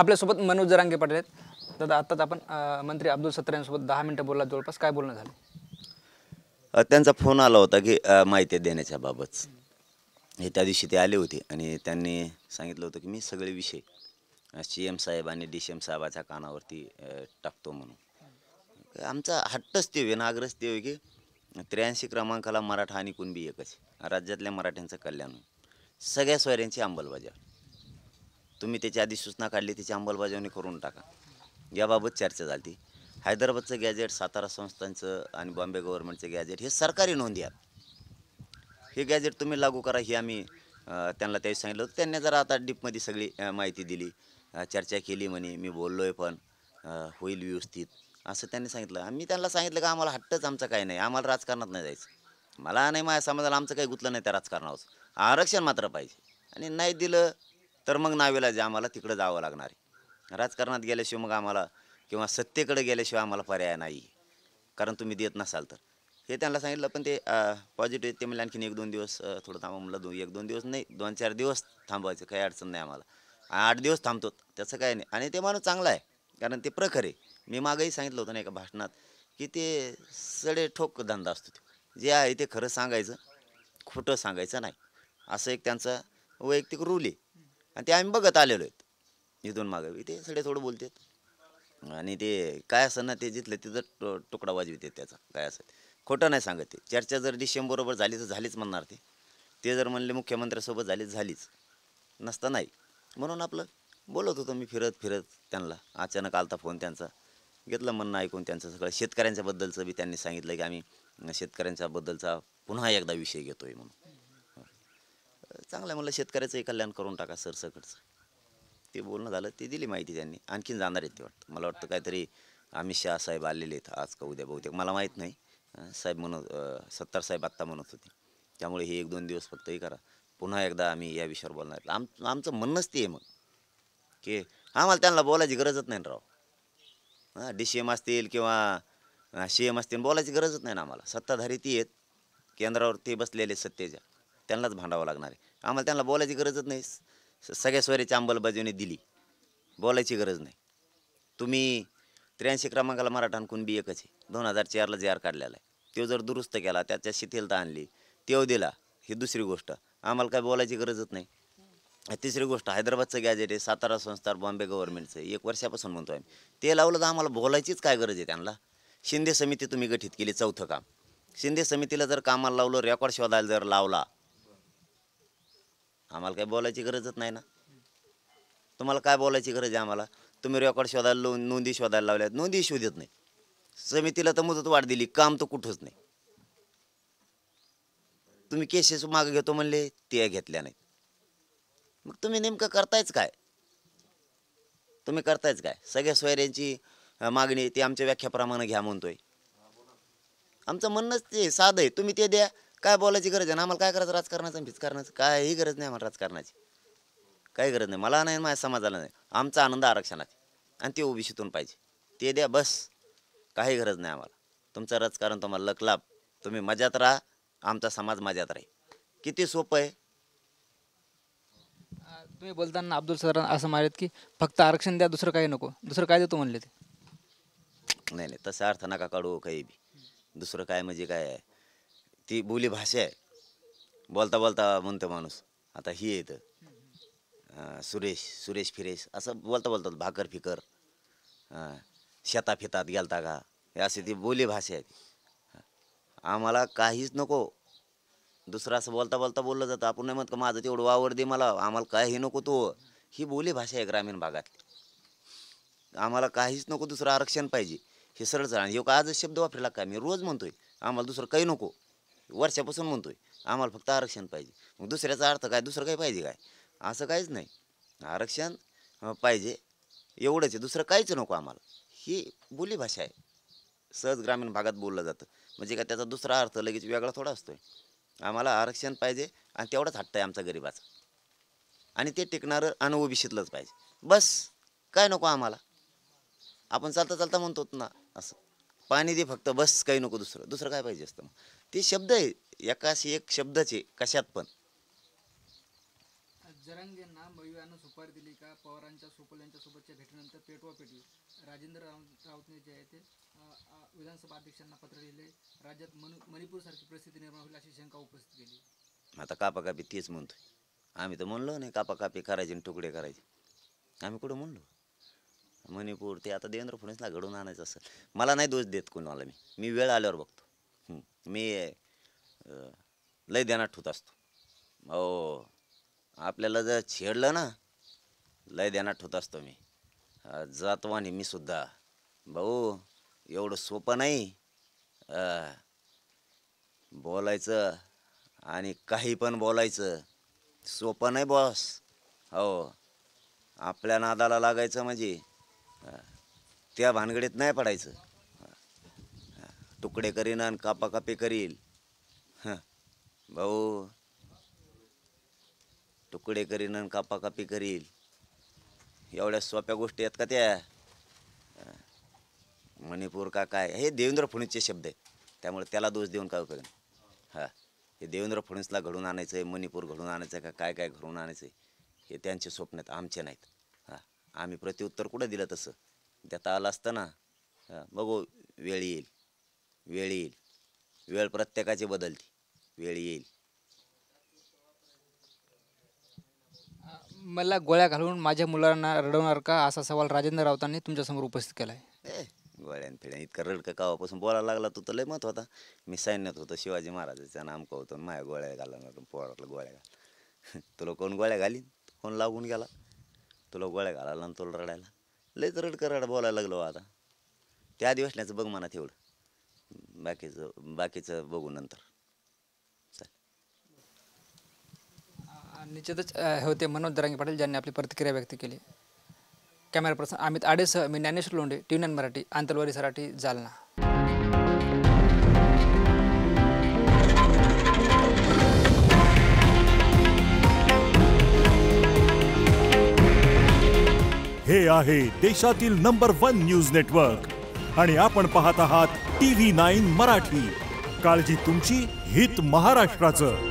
आपल्यासोबत मनोज जरांगे पाटील आहेत. दादा आत्ताच आपण मंत्री अब्दुल सत्तार यांच्यासोबत 10 मिनिटं बोलला. जवळपास काय बोलणं झालं? त्यांचा फोन आला होता की माहिती देण्याच्या बाबत. हे त्या दिवशी ते आले होते आणि त्यांनी सांगितलं होतं की मी सगळे विषय CM साहेब आणि DCM साहेबाच्या कानावरती टाकतो म्हणून. आमचा हट्टच ते आहे, नागरच ते आहे की 83 क्रमांकाला मराठा आणि कुणबी एकच. राज्यातल्या मराठ्यांचं कल्याण, सगळ्या सोयऱ्यांची अंमलबजावणी. तुम्ही त्याची अधिसूचना काढली, त्याची अंमलबजावणी करून टाका, याबाबत चर्चा झाली. हैदराबादचं गॅजेट, सातारा संस्थांचं आणि बॉम्बे गव्हर्नमेंटचं गॅजेट हे सरकारी नोंदी आहेत. हे गॅजेट तुम्ही लागू करा, हे आम्ही त्यांना त्यावेळी सांगितलं होतं. त्यांनी जरा आता डीपमध्ये सगळी माहिती दिली, चर्चा केली. म्हणे मी बोललो आहे पण होईल व्यवस्थित असं त्यांनी सांगितलं. आम्ही त्यांना सांगितलं की आम्हाला हट्टच आमचा काही नाही, आम्हाला राजकारणात नाही जायचं. मला नाही, माझ्या समाजाला आमचं काही गुतलं नाही त्या राजकारणावर. आरक्षण मात्र पाहिजे आणि नाही दिलं तर मग नावेला जे आम्हाला तिकडं जावं लागणार आहे. राजकारणात गेल्याशिवाय मग आम्हाला किंवा सत्तेकडे गेल्याशिवाय आम्हाला पर्याय नाही, कारण तुम्ही देत नसाल तर. हे त्यांना सांगितलं. पण ते पॉझिटिव्ह ते म्हणजे आणखीन 1-2 दिवस थोडं थांबा. म्हणलं 1-2 दिवस नाही, 2-4 दिवस थांबवायचं, काही अडचण नाही आम्हाला. 8 दिवस थांबतो, त्याचं काही नाही. आणि ते माणूस चांगला आहे, कारण ते प्रखर आहे. मी मागेही सांगितलं होतं ना एका भाषणात की ते सडेठोक धंदा असतो. जे आहे ते खरं सांगायचं, खोटं सांगायचं नाही, असं एक त्यांचा वैयक्तिक रूल आहे. आणि ते आम्ही बघत आलेलो आहेत इथून मागे. ते सडे थोडं बोलतात आणि ते काय असं ना, ते जिथलं तिथं तुकडा वाजवितात त्याचा. काय असं खोटं नाही सांगत. ते चर्चा जर DCM बरोबर झाली तर झालीच म्हणणार. ते जर म्हणले मुख्यमंत्र्यासोबत झालीच नसता नाही. म्हणून आपलं बोलत होतो मी फिरत त्यांना. अचानक आलता फोन त्यांचा, घेतलं म्हणणं ऐकून त्यांचं सगळं. शेतकऱ्यांच्या बद्दलचं बी त्यांनी सांगितलं की आम्ही शेतकऱ्यांच्या बद्दलचा पुन्हा एकदा विषय घेतोय म्हणून. चांगलं म्हणलं, शेतकऱ्याचंही कल्याण करून टाका सरसकटचं. ते बोलणं झालं, ते दिली माहिती त्यांनी. आणखीन जाणार आहेत ते वाटतं, मला वाटतं काहीतरी अमित शहा साहेब आलेले आहेत आज का उद्या बहुतेक, मला माहीत नाही. साहेब म्हणत, सत्तार साहेब आत्ता म्हणत होते. त्यामुळे हे 1-2 दिवस फक्त हे करा, पुन्हा एकदा आम्ही या विषयावर बोलणार. आमचं म्हणणंच ते आहे मग की आम्हाला त्यांना बोलायची गरजच नाही राव. DCM असतील किंवा CM असतील, बोलायची गरजच नाही ना आम्हाला. सत्ताधारी ती आहेत, केंद्रावर ते बसलेले सत्तेच्या, त्यांनाच भांडावं लागणार आहे. आम्हाला त्यांना बोलायची गरजच नाही. सगळ्या सोयऱ्याची अंमलबजावणी दिली, बोलायची गरज नाही. तुम्ही 83 क्रमांकाला मराठा आणि कुणबी एकच आहे. 2004ला JR काढलेला आहे. तो जर दुरुस्त केला, त्याच्या शिथिलता आणली, तो दिला, ही दुसरी गोष्ट. आम्हाला काय बोलायची गरजच नाही. तिसरी गोष्ट, हैदराबादचं गॅजेट आहे, सातारा संस्थान, बॉम्बे गव्हर्नमेंटचं 1 वर्षापासून म्हणतो आम्ही. ते लावलं तर आम्हाला बोलायचीच काय गरज आहे त्यांना. शिंदे समिती तुम्ही गठीत केली, 4थं काम. शिंदे समितीला जर कामाला लावलं, रेकॉर्ड शोधायला जर लावला, आम्हाला काय बोलायची गरजच नाही ना. तुम्हाला काय बोलायची गरज आहे आम्हाला? तुम्ही रेकॉर्ड शोधायला लावून नोंदी शोधायला लावल्यात, नोंदी शोधत नाही. समितीला तर मुदत वाढ दिली, काम तर कुठंच नाही. तुम्ही केसेस मागे घेतो म्हणले, ते घेतल्या नाहीत. मग तुम्ही नेमकं करतायच काय? तुम्ही करतायच काय? सगळ्या सोयऱ्यांची मागणी ती आमच्या व्याख्याप्रमाणे घ्या म्हणतोय. आमचं म्हणणंच ते साधं आहे, तुम्ही ते द्या. काय बोलायची गरज आहे ना आम्हाला? काय करायचं राजकारणाचं आणि भिजकारणाचं? काही गरज नाही आम्हाला राजकारणाची, काही गरज नाही. मला नाही, माझ्या समाजाला नाही. आमचा आनंद आरक्षणात आणि ते OBCतून पाहिजे, ते द्या बस. काही गरज नाही आम्हाला. तुमचं राजकारण तुम्हाला लकलाभ, तुम्ही मजात राहा, आमचा समाज मजात राहील. किती सोपं आहे. तुम्ही बोलताना अब्दुल सर असं मारत की फक्त आरक्षण द्या, दुसरं काही नको. दुसरं काय देतो म्हणले ते? नाही, तसा अर्थ नका काढू काही बी. दुसरं काय म्हणजे काय आहे, ती बोली भाषा आहे. बोलता बोलता म्हणतो माणूस. आता ही येतं सुरेश फिरेश असं बोलता बोलतात. भाकर फिकर, शेता फितात गेलता का, हे अशी ती बोली भाषा आहे. आम्हाला काहीच नको. दुसरं असं बोलता बोलता बोललं जातं. आपण नाही म्हणत का माझं तेवढं वावर दे मला, आम्हाला काही नको तो. ही बोली भाषा आहे ग्रामीण भागातली. आम्हाला काहीच नको, दुसरं आरक्षण पाहिजे, हे सरळ सरळ. ह्यो का आजच शब्द वापरला का? मी रोज म्हणतोय आम्हाला दुसरं काही नको, वर्षापासून म्हणतोय आम्हाला फक्त आरक्षण पाहिजे. मग दुसऱ्याचा अर्थ काय? दुसरं काही पाहिजे काय? असं काहीच नाही. आरक्षण पाहिजे एवढंच आहे, दुसरं काहीच नको आम्हाला. ही बोलीभाषा आहे, सहज ग्रामीण भागात बोललं जातं. म्हणजे काय त्याचा दुसरा अर्थ लगेच वेगळा थोडा असतोय. आम्हाला आरक्षण पाहिजे आणि तेवढाच हट्ट आहे आमचा गरिबाचा, आणि ते टिकणारं आणि OBCतलंच पाहिजे बस. काय नको आम्हाला. आपण चालता चालता म्हणतो ना असं, पाणी दे फक्त बस, काही नको दुसरं. दुसरं काय पाहिजे असतं? मग ते शब्द आहे, एकाशी एक शब्दाचे कशात पण. जरांगेंना मयुयानं सुपारी दिली का? पवारांच्या सोपल्यांच्या सोबतच्या भेटीनंतर पेटवा पेटली. राजेंद्र राऊतने जे आहे ते विधानसभा अध्यक्षांना पत्र लिहिले. राज्यात मणिपूरसारखी परिस्थिती निर्माण होईल अशी शंका उपस्थित केली. आता कापाकापी तेच म्हणतोय. आम्ही तर म्हणलो नाही कापाकापी करायचे आणि तुकडे करायचे. आम्ही कुठं म्हणलो? मणिपूर ते आता देवेंद्र फडणवीसला घडवून आणायचं असेल. मला नाही दोष देत कोणाला. मी वेळ आल्यावर बघतो. मी लय ध्यानात ठेवत असतो. हो, आपल्याला जर छेडलं ना लय ध्यानात ठेवत असतो मी. जातो आणि मी सुद्धा. भाऊ एवढं सोपं नाही बोलायचं आणि काही पण बोलायचं. सोपं नाही बॉस. हो, आपल्या नादाला लागायचं म्हणजे त्या भानगडीत नाही पडायचं. तुकडे करीन आणि कापाकापी करील. भाऊ तुकडे करीन आणि कापाकापी करील. एवढ्या सोप्या गोष्टी आहेत का त्या? मणिपूर का काय हे देवेंद्र फडणवीसचे शब्द आहेत. त्यामुळे त्याला दोष देऊन काय उपयोग नाही. हे देवेंद्र फडणवीसला घडून आणायचं आहे, मणिपूर घडून आणायचं आहे का काय काय घडून आणायचं आहे हे त्यांचे स्वप्न आहेत, आमचे नाहीत. आम्ही प्रत्युत्तर कुठं दिलं तसं देता आलं असतं ना. बघू वेळ येईल, वेळ येईल. वेळ प्रत्येकाची बदलती. वेळ येईल. मला गोळ्या घालून माझ्या मुलांना रडवणार का असा सवाल राजेंद्र राऊतांनी तुमच्यासमोर उपस्थित केला आहे. गोळ्यान फिड्या इतका रडका कावापासून बोलायला लागला तू तर लय मत होता. मी सैन्यात होतो, शिवाजी महाराजाचा नामका होतो, माझ्या गोळ्या घालणार पोराला गोळ्या घाल. तुला कोण गोळ्या घालीन? कोण लागून गेला तुला गोळ्या घालायला आणि तुला रडायला? लयच रडकं रड बोलायला लागलो आता. त्या दिवसण्याचं बघ मनात एवढं. बाकीचं बघू नंतर. निश्चितच होते मनोज जरांगे पाटील ज्यांनी आपली प्रतिक्रिया व्यक्त केली. कॅमेरा पर्सन अमित आडेसह मी ज्ञानेश्वर लोंढे, TV9 मराठी, आंतरवाली सराठी, जालना. हे आहे देशातील नंबर 1 न्यूज नेटवर्क आणि आपण पाहत आहात TV9 मराठी. काळजी तुमची, हित महाराष्ट्राचं.